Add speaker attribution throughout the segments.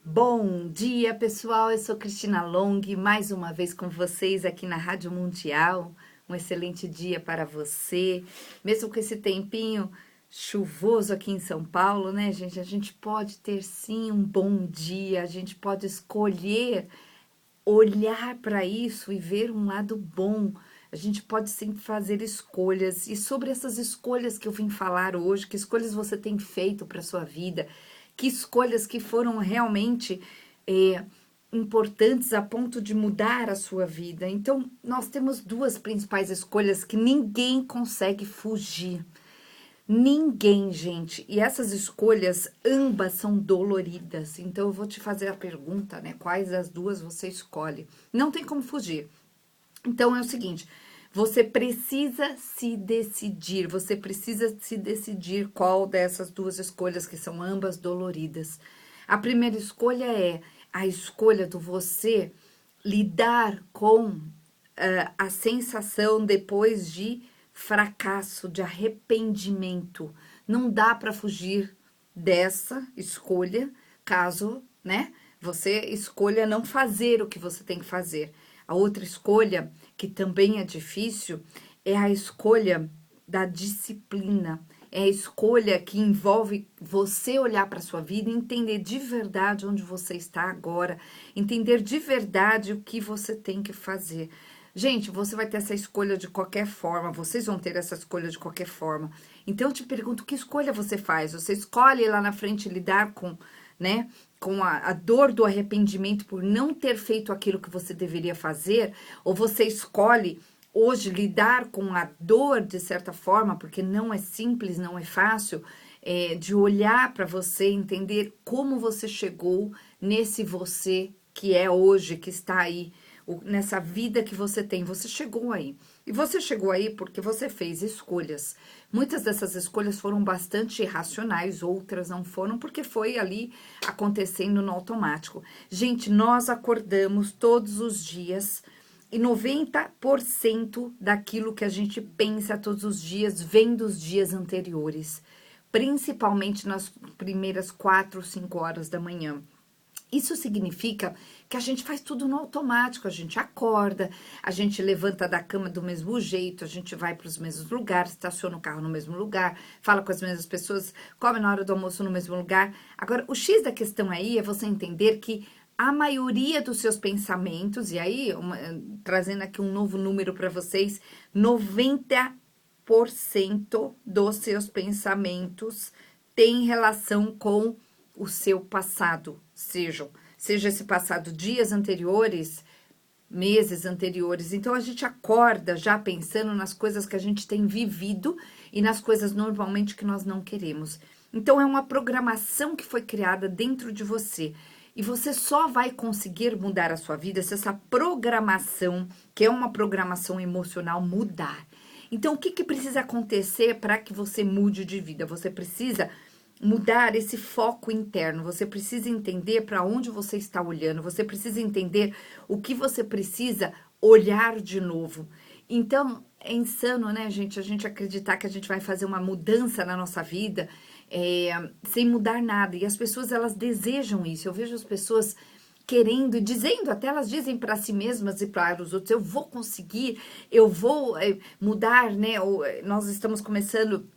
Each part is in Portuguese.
Speaker 1: Bom dia, pessoal. Eu sou Cristina Long, mais uma vez com vocês aqui na Rádio Mundial. Um excelente dia para você. Mesmo com esse tempinho chuvoso aqui em São Paulo, né, gente? A gente pode ter sim um bom dia, a gente pode escolher olhar para isso e ver um lado bom. A gente pode sempre fazer escolhas. E sobre essas escolhas que eu vim falar hoje, que escolhas você tem feito para sua vida, que escolhas que foram realmente importantes a ponto de mudar a sua vida. Então, nós temos duas principais escolhas que ninguém consegue fugir. Ninguém, gente. E essas escolhas, ambas são doloridas. Então, eu vou te fazer a pergunta, né? Quais das duas você escolhe? Não tem como fugir. Então, é o seguinte: você precisa se decidir. Você precisa se decidir qual dessas duas escolhas, que são ambas doloridas. A primeira escolha é a escolha do você lidar com a sensação depois de fracasso, de arrependimento. Não dá para fugir dessa escolha, caso, né, você escolha não fazer o que você tem que fazer. A outra escolha, que também é difícil, é a escolha da disciplina. É a escolha que envolve você olhar para a sua vida e entender de verdade onde você está agora, entender de verdade o que você tem que fazer. Gente, você vai ter essa escolha de qualquer forma, vocês vão ter essa escolha de qualquer forma. Então eu te pergunto, que escolha você faz? Você escolhe lá na frente lidar com, né, com a dor do arrependimento por não ter feito aquilo que você deveria fazer? Ou você escolhe hoje lidar com a dor de certa forma, porque não é simples, não é fácil, de olhar para você, entender como você chegou nesse você que é hoje, que está aí, nessa vida que você tem, você chegou aí. E você chegou aí porque você fez escolhas. Muitas dessas escolhas foram bastante irracionais, outras não foram, porque foi ali acontecendo no automático. Gente, nós acordamos todos os dias e 90% daquilo que a gente pensa todos os dias vem dos dias anteriores, principalmente nas primeiras 4 ou 5 horas da manhã. Isso significa que a gente faz tudo no automático, a gente acorda, a gente levanta da cama do mesmo jeito, a gente vai para os mesmos lugares, estaciona o carro no mesmo lugar, fala com as mesmas pessoas, come na hora do almoço no mesmo lugar. Agora, o X da questão aí é você entender que a maioria dos seus pensamentos, e aí, trazendo aqui um novo número para vocês, 90% dos seus pensamentos tem relação com o seu passado, seja esse passado dias anteriores, meses anteriores. Então a gente acorda já pensando nas coisas que a gente tem vivido e nas coisas normalmente que nós não queremos. Então é uma programação que foi criada dentro de você. E você só vai conseguir mudar a sua vida se essa programação, que é uma programação emocional, mudar. Então o que precisa acontecer para que você mude de vida? Você precisa mudar esse foco interno, você precisa entender para onde você está olhando, você precisa entender o que você precisa olhar de novo. Então, é insano, né, gente, a gente acreditar que a gente vai fazer uma mudança na nossa vida sem mudar nada. E as pessoas, elas desejam isso. Eu vejo as pessoas querendo e dizendo, até elas dizem para si mesmas e para os outros, eu vou conseguir, eu vou mudar, né? Nós estamos começando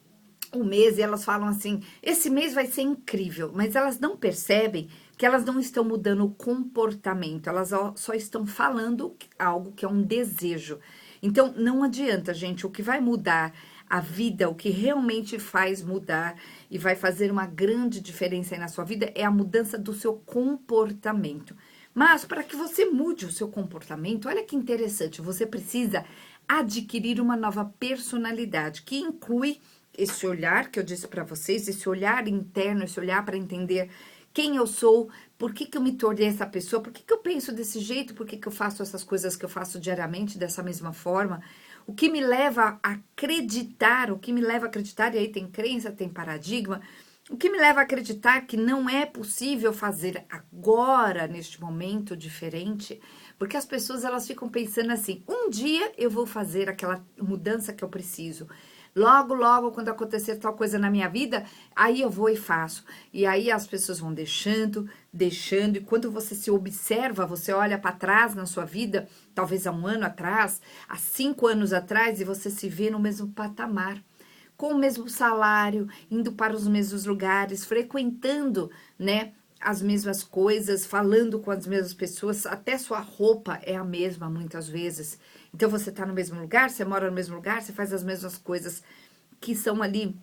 Speaker 1: um mês e elas falam assim, esse mês vai ser incrível, mas elas não percebem que elas não estão mudando o comportamento, elas só estão falando algo que é um desejo. Então, não adianta, gente, o que vai mudar a vida, o que realmente faz mudar e vai fazer uma grande diferença aí na sua vida é a mudança do seu comportamento. Mas, para que você mude o seu comportamento, olha que interessante, você precisa adquirir uma nova personalidade, que inclui esse olhar que eu disse para vocês, esse olhar interno, esse olhar para entender quem eu sou, por que eu me tornei essa pessoa, por que eu penso desse jeito, por que eu faço essas coisas que eu faço diariamente dessa mesma forma, o que me leva a acreditar, e aí tem crença, tem paradigma, o que me leva a acreditar que não é possível fazer agora, neste momento diferente, porque as pessoas elas ficam pensando assim, um dia eu vou fazer aquela mudança que eu preciso, Logo, logo, quando acontecer tal coisa na minha vida, aí eu vou e faço. E aí as pessoas vão deixando, deixando, e quando você se observa, você olha para trás na sua vida, talvez há um ano atrás, há 5 anos atrás, e você se vê no mesmo patamar, com o mesmo salário, indo para os mesmos lugares, frequentando, né, as mesmas coisas, falando com as mesmas pessoas, até sua roupa é a mesma muitas vezes. Então você tá no mesmo lugar, você mora no mesmo lugar, você faz as mesmas coisas que são ali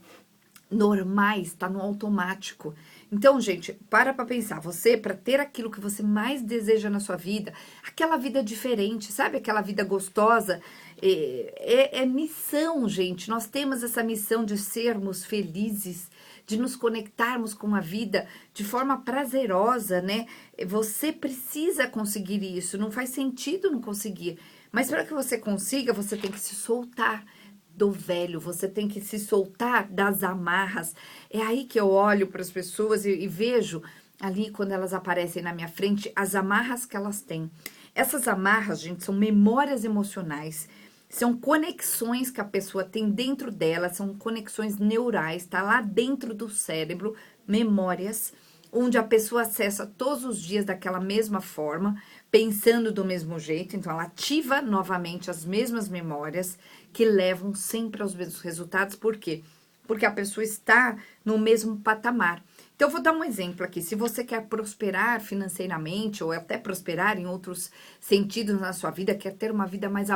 Speaker 1: normais, tá no automático. Então, gente, para pensar, você, para ter aquilo que você mais deseja na sua vida, aquela vida diferente, sabe? Aquela vida gostosa, é missão, gente. Nós temos essa missão de sermos felizes, de nos conectarmos com a vida de forma prazerosa, né? Você precisa conseguir isso, não faz sentido não conseguir. Mas para que você consiga, você tem que se soltar do velho, você tem que se soltar das amarras. É aí que eu olho para as pessoas e vejo ali quando elas aparecem na minha frente as amarras que elas têm. Essas amarras, gente, são memórias emocionais. São conexões que a pessoa tem dentro dela, são conexões neurais, tá lá dentro do cérebro, memórias, onde a pessoa acessa todos os dias daquela mesma forma, pensando do mesmo jeito, então ela ativa novamente as mesmas memórias que levam sempre aos mesmos resultados. Por quê? Porque a pessoa está no mesmo patamar. Então, eu vou dar um exemplo aqui. Se você quer prosperar financeiramente, ou até prosperar em outros sentidos na sua vida, quer ter uma vida mais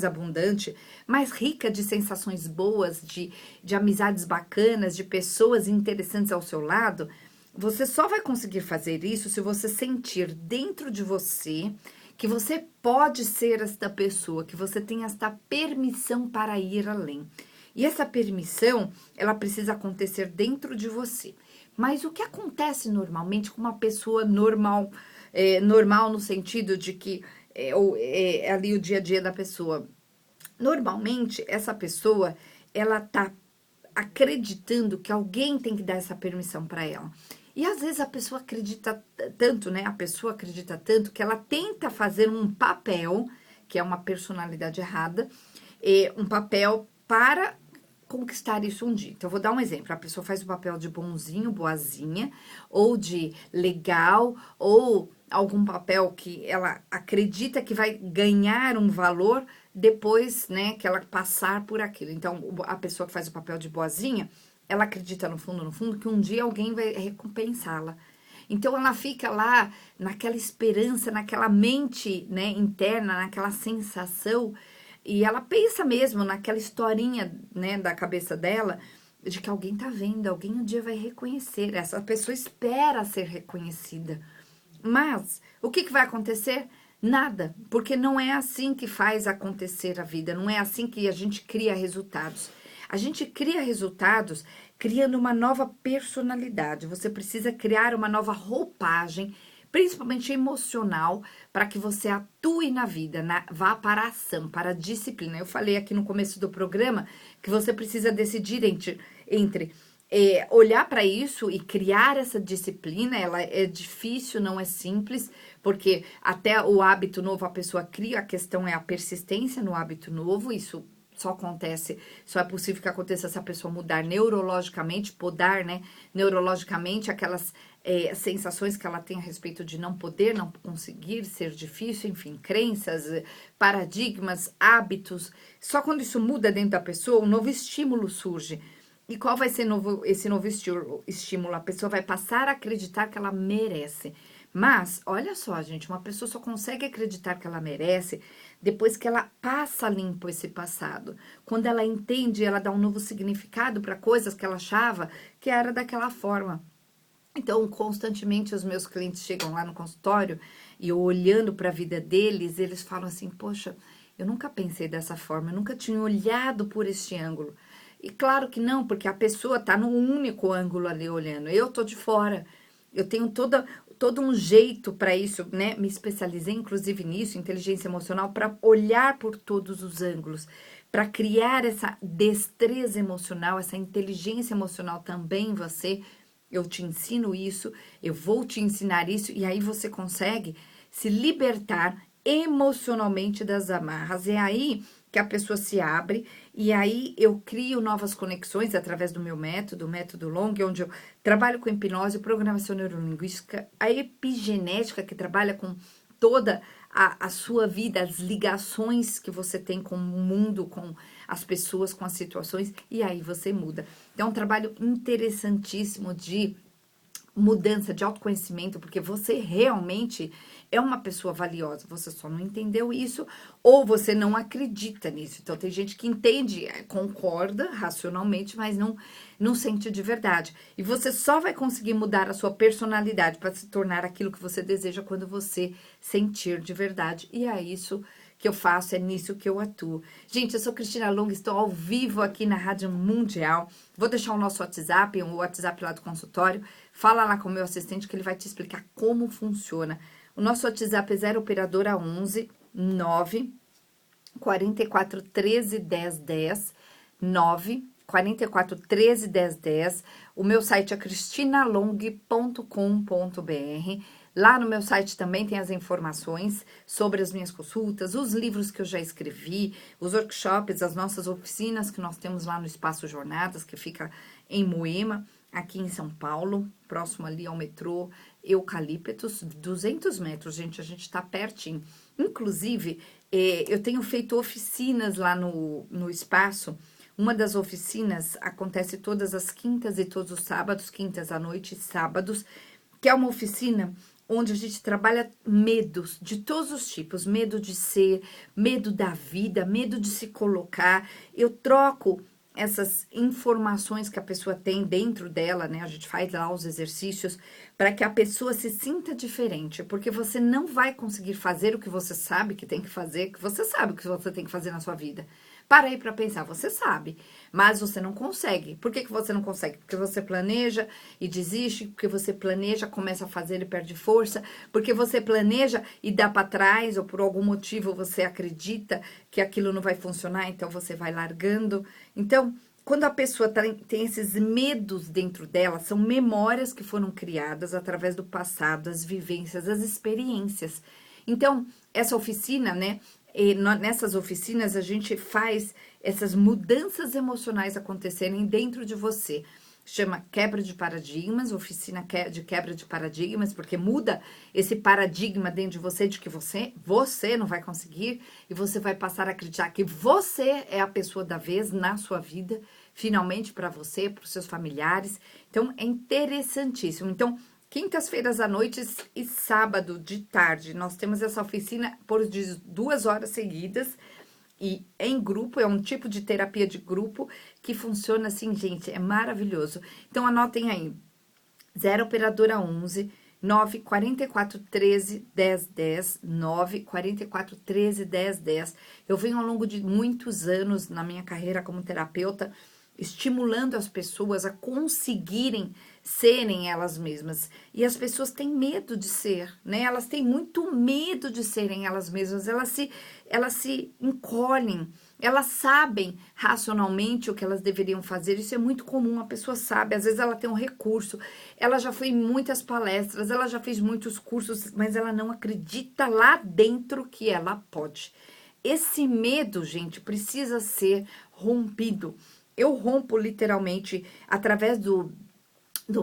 Speaker 1: abundante, mais rica de sensações boas, de amizades bacanas, de pessoas interessantes ao seu lado, você só vai conseguir fazer isso se você sentir dentro de você que você pode ser esta pessoa, que você tem esta permissão para ir além. E essa permissão, ela precisa acontecer dentro de você. Mas o que acontece normalmente com uma pessoa normal, normal no sentido de que é ali o dia a dia da pessoa? Normalmente, essa pessoa, ela tá acreditando que alguém tem que dar essa permissão para ela. E às vezes a pessoa acredita tanto, né? A pessoa acredita tanto que ela tenta fazer um papel, que é uma personalidade errada, um papel para conquistar isso um dia. Então, eu vou dar um exemplo. A pessoa faz o papel de bonzinho, boazinha, ou de legal, ou algum papel que ela acredita que vai ganhar um valor depois, né, que ela passar por aquilo. Então, a pessoa que faz o papel de boazinha, ela acredita no fundo, que um dia alguém vai recompensá-la. Então, ela fica lá naquela esperança, naquela mente, né, interna, naquela sensação, e ela pensa mesmo naquela historinha, né, da cabeça dela, de que alguém tá vendo, alguém um dia vai reconhecer. Essa pessoa espera ser reconhecida. Mas, o que vai acontecer? Nada, porque não é assim que faz acontecer a vida, não é assim que a gente cria resultados. A gente cria resultados criando uma nova personalidade. Você precisa criar uma nova roupagem, principalmente emocional, para que você atue na vida, vá para a ação, para a disciplina. Eu falei aqui no começo do programa que você precisa decidir entre olhar para isso e criar essa disciplina. Ela é difícil, não é simples, porque até o hábito novo a pessoa cria, a questão é a persistência no hábito novo. Isso só é possível que aconteça se a pessoa mudar neurologicamente, podar, né, neurologicamente aquelas sensações que ela tem a respeito de não poder, não conseguir, ser difícil, enfim, crenças, paradigmas, hábitos. Só quando isso muda dentro da pessoa, um novo estímulo surge. E qual vai ser esse novo estímulo? A pessoa vai passar a acreditar que ela merece. Mas, olha só, gente, uma pessoa só consegue acreditar que ela merece depois que ela passa limpo esse passado. Quando ela entende, ela dá um novo significado para coisas que ela achava que era daquela forma. Então, constantemente os meus clientes chegam lá no consultório e eu olhando para a vida deles, eles falam assim: poxa, eu nunca pensei dessa forma, eu nunca tinha olhado por este ângulo. E claro que não, porque a pessoa tá no único ângulo ali olhando. Eu tô de fora. Eu tenho todo um jeito para isso, né? Me especializei inclusive nisso, inteligência emocional, para olhar por todos os ângulos, para criar essa destreza emocional, essa inteligência emocional também em você. Eu te ensino isso, eu vou te ensinar isso, e aí você consegue se libertar emocionalmente das amarras. E aí que a pessoa se abre, e aí eu crio novas conexões através do meu método, o método Long, onde eu trabalho com hipnose, programação neurolinguística, a epigenética, que trabalha com toda a sua vida, as ligações que você tem com o mundo, com as pessoas, com as situações, e aí você muda. Então, é um trabalho interessantíssimo de mudança de autoconhecimento, porque você realmente é uma pessoa valiosa, você só não entendeu isso, ou você não acredita nisso. Então, tem gente que entende, concorda racionalmente, mas não sente de verdade. E você só vai conseguir mudar a sua personalidade para se tornar aquilo que você deseja quando você sentir de verdade. E é isso que eu faço, é nisso que eu atuo. Gente, eu sou Cristina Long, estou ao vivo aqui na Rádio Mundial. Vou deixar o nosso WhatsApp, o WhatsApp lá do consultório. Fala lá com o meu assistente que ele vai te explicar como funciona. O nosso WhatsApp é 0 operadora 11 9 44 13 10 10 9 44 13 10 10. O meu site é cristinalong.com.br. Lá no meu site também tem as informações sobre as minhas consultas, os livros que eu já escrevi, os workshops, as nossas oficinas que nós temos lá no Espaço Jornadas, que fica em Moema, aqui em São Paulo, próximo ali ao metrô Eucaliptus, 200 metros, gente, a gente tá pertinho. Inclusive, eu tenho feito oficinas lá no espaço. Uma das oficinas acontece todas as quintas e todos os sábados, quintas à noite e sábados, que é uma oficina onde a gente trabalha medos de todos os tipos, medo de ser, medo da vida, medo de se colocar. Eu troco essas informações que a pessoa tem dentro dela, né? A gente faz lá os exercícios para que a pessoa se sinta diferente, porque você não vai conseguir fazer o que você sabe que tem que fazer, que você sabe o que você tem que fazer na sua vida. Para aí para pensar, você sabe, mas você não consegue. Por que você não consegue? Porque você planeja e desiste, porque você planeja, começa a fazer e perde força, porque você planeja e dá para trás, ou por algum motivo você acredita que aquilo não vai funcionar, então você vai largando. Então, quando a pessoa tem esses medos dentro dela, são memórias que foram criadas através do passado, as vivências, as experiências. Então, essa oficina, né? Nessas oficinas a gente faz essas mudanças emocionais acontecerem dentro de você. Chama quebra de paradigmas, oficina de quebra de paradigmas, porque muda esse paradigma dentro de você de que você não vai conseguir e você vai passar a acreditar que você é a pessoa da vez na sua vida, finalmente para você, para os seus familiares. Então é interessantíssimo. Então, quintas-feiras à noite e sábado de tarde, nós temos essa oficina por 2 horas seguidas e em grupo, é um tipo de terapia de grupo que funciona assim, gente, é maravilhoso. Então, anotem aí, 0 operadora 11 9 44 13 10 10 9 44 13 10 10. Eu venho ao longo de muitos anos na minha carreira como terapeuta, estimulando as pessoas a conseguirem serem elas mesmas. E as pessoas têm medo de ser, né? Elas têm muito medo de serem elas mesmas. Elas se encolhem. Elas sabem racionalmente o que elas deveriam fazer. Isso é muito comum. A pessoa sabe. Às vezes ela tem um recurso. Ela já foi em muitas palestras. Ela já fez muitos cursos. Mas ela não acredita lá dentro que ela pode. Esse medo, gente, precisa ser rompido. Eu rompo literalmente através do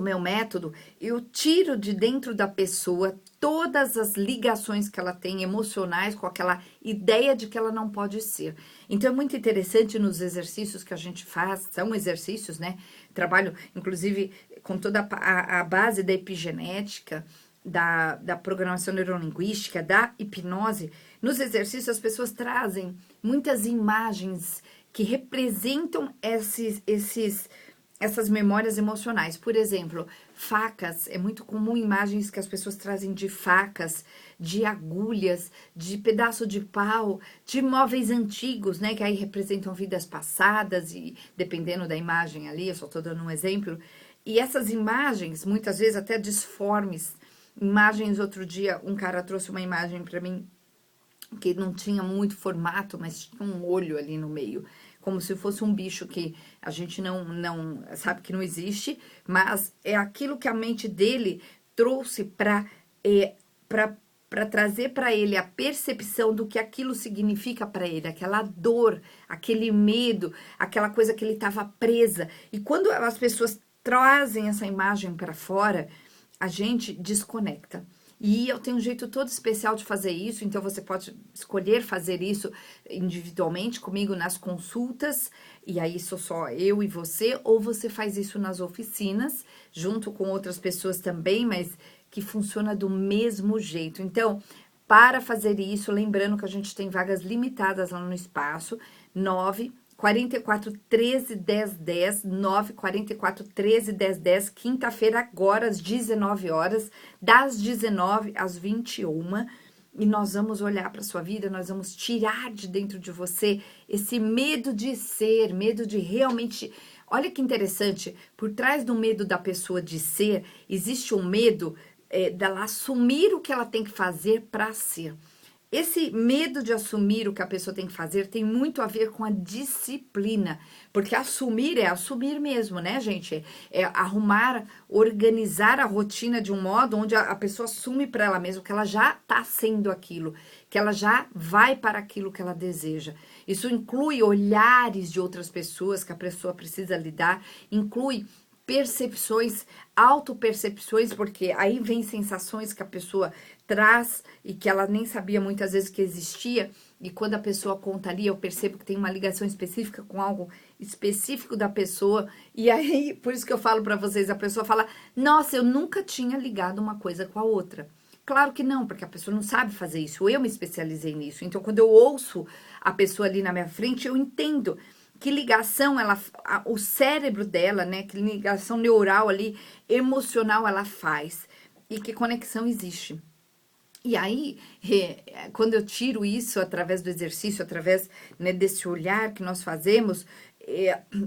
Speaker 1: meu método, eu tiro de dentro da pessoa todas as ligações que ela tem emocionais com aquela ideia de que ela não pode ser. Então é muito interessante nos exercícios que a gente faz, são exercícios, né? Trabalho, inclusive, com toda a base da epigenética, da programação neurolinguística, da hipnose. Nos exercícios as pessoas trazem muitas imagens que representam essas memórias emocionais. Por exemplo, facas, é muito comum imagens que as pessoas trazem de facas, de agulhas, de pedaço de pau, de móveis antigos, né, que aí representam vidas passadas e dependendo da imagem ali, eu só tô dando um exemplo. E essas imagens, muitas vezes até disformes, imagens, outro dia um cara trouxe uma imagem para mim que não tinha muito formato, mas tinha um olho ali no meio, como se fosse um bicho que a gente não sabe que não existe, mas é aquilo que a mente dele trouxe para para trazer para ele a percepção do que aquilo significa para ele, aquela dor, aquele medo, aquela coisa que ele estava presa. E quando as pessoas trazem essa imagem para fora, a gente desconecta. E eu tenho um jeito todo especial de fazer isso, então você pode escolher fazer isso individualmente comigo nas consultas, e aí sou só eu e você, ou você faz isso nas oficinas, junto com outras pessoas também, mas que funciona do mesmo jeito. Então, para fazer isso, lembrando que a gente tem vagas limitadas lá no espaço, 944 13 10 10, 944 13 10 10, quinta-feira agora às 19 horas, das 19 às 21, e nós vamos olhar para sua vida, nós vamos tirar de dentro de você esse medo de ser, medo de realmente... Olha que interessante, por trás do medo da pessoa de ser, existe um medo dela assumir o que ela tem que fazer para ser. Esse medo de assumir o que a pessoa tem que fazer tem muito a ver com a disciplina, porque assumir é assumir mesmo, né, gente? É arrumar, organizar a rotina de um modo onde a pessoa assume para ela mesma que ela já está sendo aquilo, que ela já vai para aquilo que ela deseja. Isso inclui olhares de outras pessoas que a pessoa precisa lidar, inclui percepções, autopercepções, porque aí vem sensações que a pessoa traz e que ela nem sabia muitas vezes que existia, e quando a pessoa conta ali, eu percebo que tem uma ligação específica com algo específico da pessoa, e aí, por isso que eu falo para vocês, a pessoa fala, nossa, eu nunca tinha ligado uma coisa com a outra. Claro que não, porque a pessoa não sabe fazer isso, eu me especializei nisso, então quando eu ouço a pessoa ali na minha frente, eu entendo que ligação o cérebro dela, né, que ligação neural ali, emocional ela faz, e que conexão existe. E aí, quando eu tiro isso através do exercício, através, né, desse olhar que nós fazemos,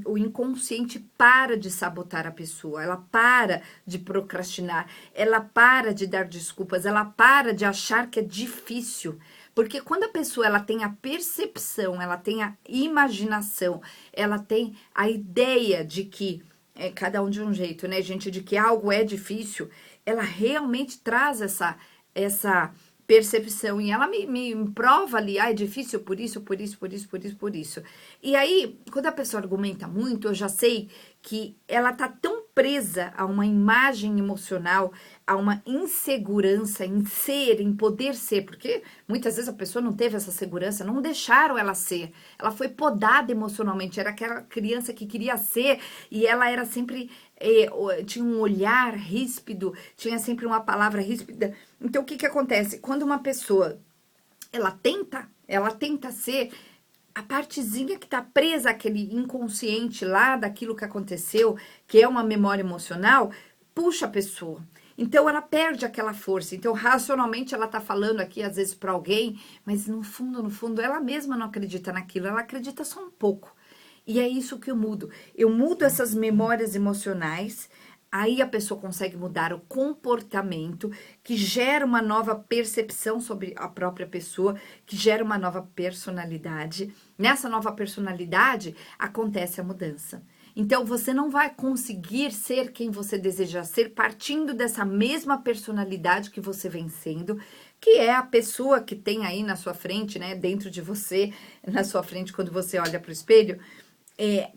Speaker 1: o inconsciente para de sabotar a pessoa, ela para de procrastinar, ela para de dar desculpas, ela para de achar que é difícil. Porque quando a pessoa ela tem a percepção, ela tem a imaginação, ela tem a ideia de que, cada um de um jeito, né, gente, de que algo é difícil, ela realmente traz essa percepção, e ela me prova ali, é difícil por isso, por isso, por isso, por isso, por isso. E aí, quando a pessoa argumenta muito, eu já sei que ela tá tão presa a uma imagem emocional, a uma insegurança em ser, em poder ser, porque muitas vezes a pessoa não teve essa segurança, não deixaram ela ser, ela foi podada emocionalmente, era aquela criança que queria ser, e ela era sempre, tinha um olhar ríspido, tinha sempre uma palavra ríspida. Então, o que acontece? Quando uma pessoa, ela tenta ser, a partezinha que tá presa àquele inconsciente lá, daquilo que aconteceu, que é uma memória emocional, puxa a pessoa. Então, ela perde aquela força. Então, racionalmente, ela tá falando aqui, às vezes, para alguém, mas no fundo, ela mesma não acredita naquilo, ela acredita só um pouco. E é isso que eu mudo. Eu mudo essas memórias emocionais, aí a pessoa consegue mudar o comportamento, que gera uma nova percepção sobre a própria pessoa, que gera uma nova personalidade. Nessa nova personalidade, acontece a mudança. Então, você não vai conseguir ser quem você deseja ser partindo dessa mesma personalidade que você vem sendo, que é a pessoa que tem aí na sua frente, né, dentro de você, na sua frente, quando você olha para o espelho,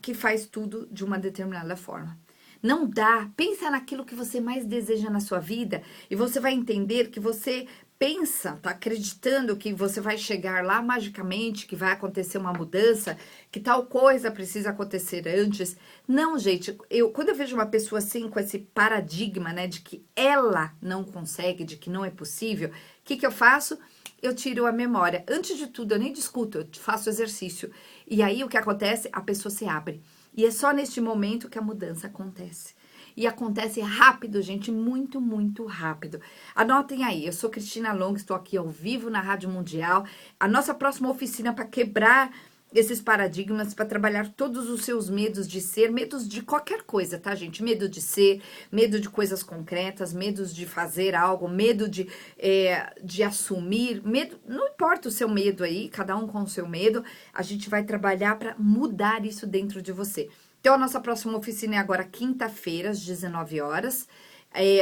Speaker 1: que faz tudo de uma determinada forma. Não dá. Pensa naquilo que você mais deseja na sua vida e você vai entender que você pensa, tá acreditando que você vai chegar lá magicamente, que vai acontecer uma mudança, que tal coisa precisa acontecer antes. Não, gente, quando eu vejo uma pessoa assim, com esse paradigma, né, de que ela não consegue, de que não é possível, o que eu faço? Eu tiro a memória. Antes de tudo, eu nem discuto, eu faço exercício. E aí, o que acontece? A pessoa se abre. E é só neste momento que a mudança acontece. E acontece rápido, gente, muito, muito rápido. Anotem aí, eu sou Cristina Long, estou aqui ao vivo na Rádio Mundial. A nossa próxima oficina para quebrar esses paradigmas, para trabalhar todos os seus medos de ser, medos de qualquer coisa, tá, gente? Medo de ser, medo de coisas concretas, medos de fazer algo, medo de assumir, medo, não importa o seu medo aí, cada um com o seu medo, a gente vai trabalhar para mudar isso dentro de você. Então, a nossa próxima oficina é agora quinta-feira, às 19 horas.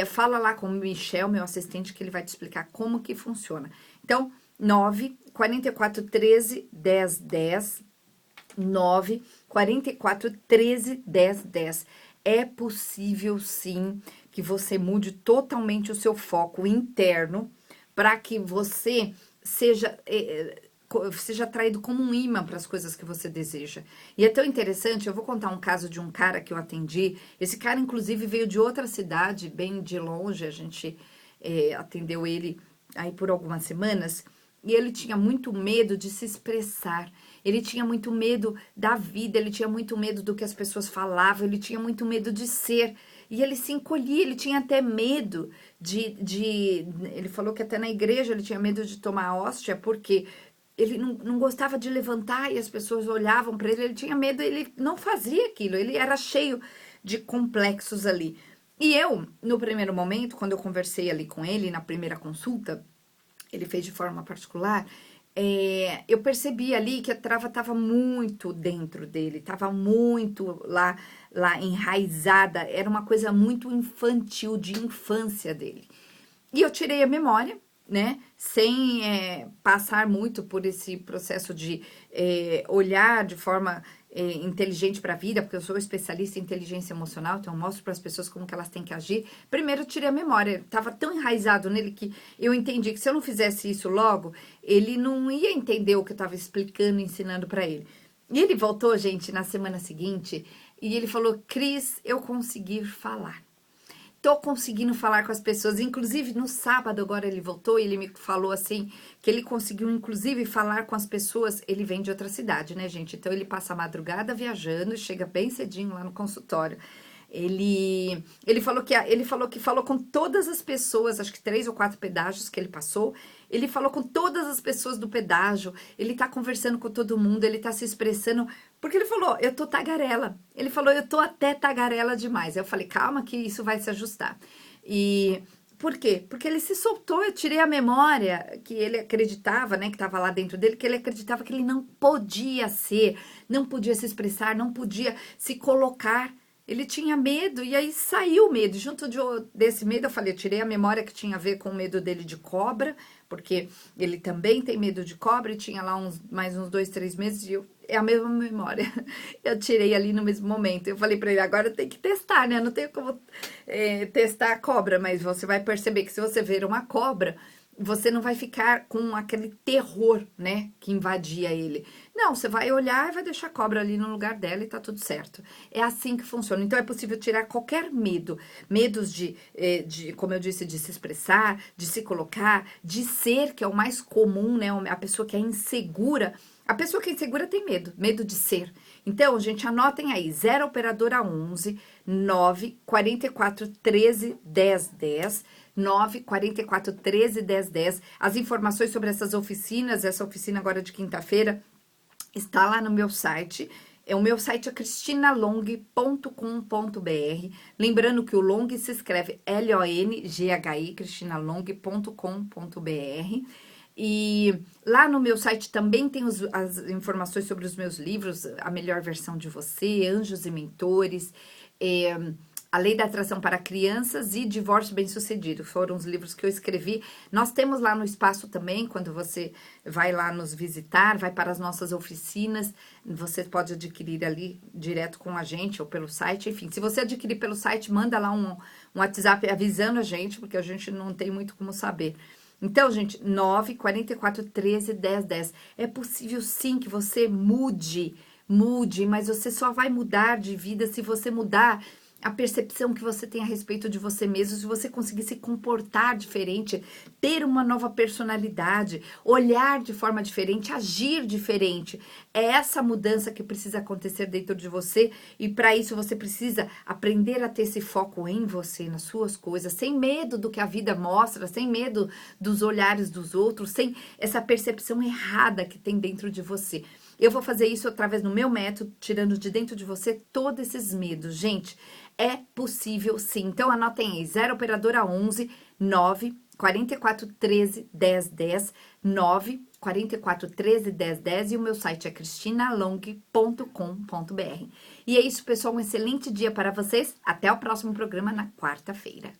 Speaker 1: Fala lá com o Michel, meu assistente, que ele vai te explicar como que funciona. Então, 9 44 13 10 10, 9 44 13 10 10. É possível, sim, que você mude totalmente o seu foco interno para que você seja atraído como um imã para as coisas que você deseja. E é tão interessante, eu vou contar um caso de um cara que eu atendi. Esse cara, inclusive, veio de outra cidade, bem de longe, a gente atendeu ele aí por algumas semanas, e ele tinha muito medo de se expressar, ele tinha muito medo da vida, ele tinha muito medo do que as pessoas falavam, ele tinha muito medo de ser, e ele se encolhia, ele tinha até medo ele falou que até na igreja ele tinha medo de tomar hóstia, porque ele não gostava de levantar e as pessoas olhavam para ele tinha medo, ele não fazia aquilo, ele era cheio de complexos ali. E eu, no primeiro momento, quando eu conversei ali com ele, na primeira consulta, ele fez de forma particular, eu percebi ali que a trava estava muito dentro dele, estava muito lá enraizada, era uma coisa muito infantil, de infância dele. E eu tirei a memória, né? Sem passar muito por esse processo de olhar de forma inteligente para a vida, porque eu sou especialista em inteligência emocional, então eu mostro para as pessoas como que elas têm que agir. Primeiro eu tirei a memória, estava tão enraizado nele que eu entendi que se eu não fizesse isso logo, ele não ia entender o que eu estava explicando, ensinando para ele. E ele voltou, gente, na semana seguinte, e ele falou: Cris, eu consegui falar. Tô conseguindo falar com as pessoas, inclusive no sábado agora ele voltou e ele me falou assim, que ele conseguiu inclusive falar com as pessoas, ele vem de outra cidade, né, gente? Então ele passa a madrugada viajando e chega bem cedinho lá no consultório. Ele falou que falou com todas as pessoas, acho que 3 ou 4 pedágios que ele passou. Ele falou com todas as pessoas do pedágio. Ele tá conversando com todo mundo, ele tá se expressando, porque ele falou: "Eu tô tagarela". Ele falou: "Eu tô até tagarela demais". Eu falei: "Calma que isso vai se ajustar". E por quê? Porque ele se soltou, eu tirei a memória que ele acreditava, né, que estava lá dentro dele, que ele acreditava que ele não podia ser, não podia se expressar, não podia se colocar. Ele tinha medo e aí saiu o medo. Junto desse medo, eu falei, eu tirei a memória que tinha a ver com o medo dele de cobra, porque ele também tem medo de cobra e tinha lá mais uns 2, 3 meses e é a mesma memória. Eu tirei ali no mesmo momento. Eu falei para ele, agora tem que testar, né? Não tenho como testar a cobra, mas você vai perceber que se você ver uma cobra, você não vai ficar com aquele terror, né, que invadia ele. Não, você vai olhar e vai deixar a cobra ali no lugar dela e tá tudo certo. É assim que funciona. Então é possível tirar qualquer medo. Medos como eu disse, de se expressar, de se colocar, de ser, que é o mais comum, né, a pessoa que é insegura. A pessoa que é insegura tem medo, medo de ser. Então, gente, anotem aí, 0 operadora 11 9 44 13 10 10, 9 44 13 10 10. As informações sobre essas oficinas, essa oficina agora de quinta-feira, está lá no meu site. O meu site é cristinalong.com.br. Lembrando que o Long se escreve L-O-N-G-H-I, cristinalong.com.br. E lá no meu site também tem as informações sobre os meus livros, A Melhor Versão de Você, Anjos e Mentores, A Lei da Atração para Crianças e Divórcio Bem-Sucedido. Foram os livros que eu escrevi. Nós temos lá no espaço também, quando você vai lá nos visitar, vai para as nossas oficinas, você pode adquirir ali direto com a gente ou pelo site. Enfim, se você adquirir pelo site, manda lá um WhatsApp avisando a gente, porque a gente não tem muito como saber. Então, gente, 9 44 13 10 10. É possível sim que você mude, mas você só vai mudar de vida se você mudar a percepção que você tem a respeito de você mesmo, se você conseguir se comportar diferente, ter uma nova personalidade, olhar de forma diferente, agir diferente. É essa mudança que precisa acontecer dentro de você e para isso você precisa aprender a ter esse foco em você, nas suas coisas, sem medo do que a vida mostra, sem medo dos olhares dos outros, sem essa percepção errada que tem dentro de você. Eu vou fazer isso através do meu método, tirando de dentro de você todos esses medos. Gente, é possível sim. Então, anotem aí, 0 operadora 11 9 44 13 10 10, 9 44 13 10 10 e o meu site é cristinalong.com.br. E é isso, pessoal, um excelente dia para vocês. Até o próximo programa na quarta-feira.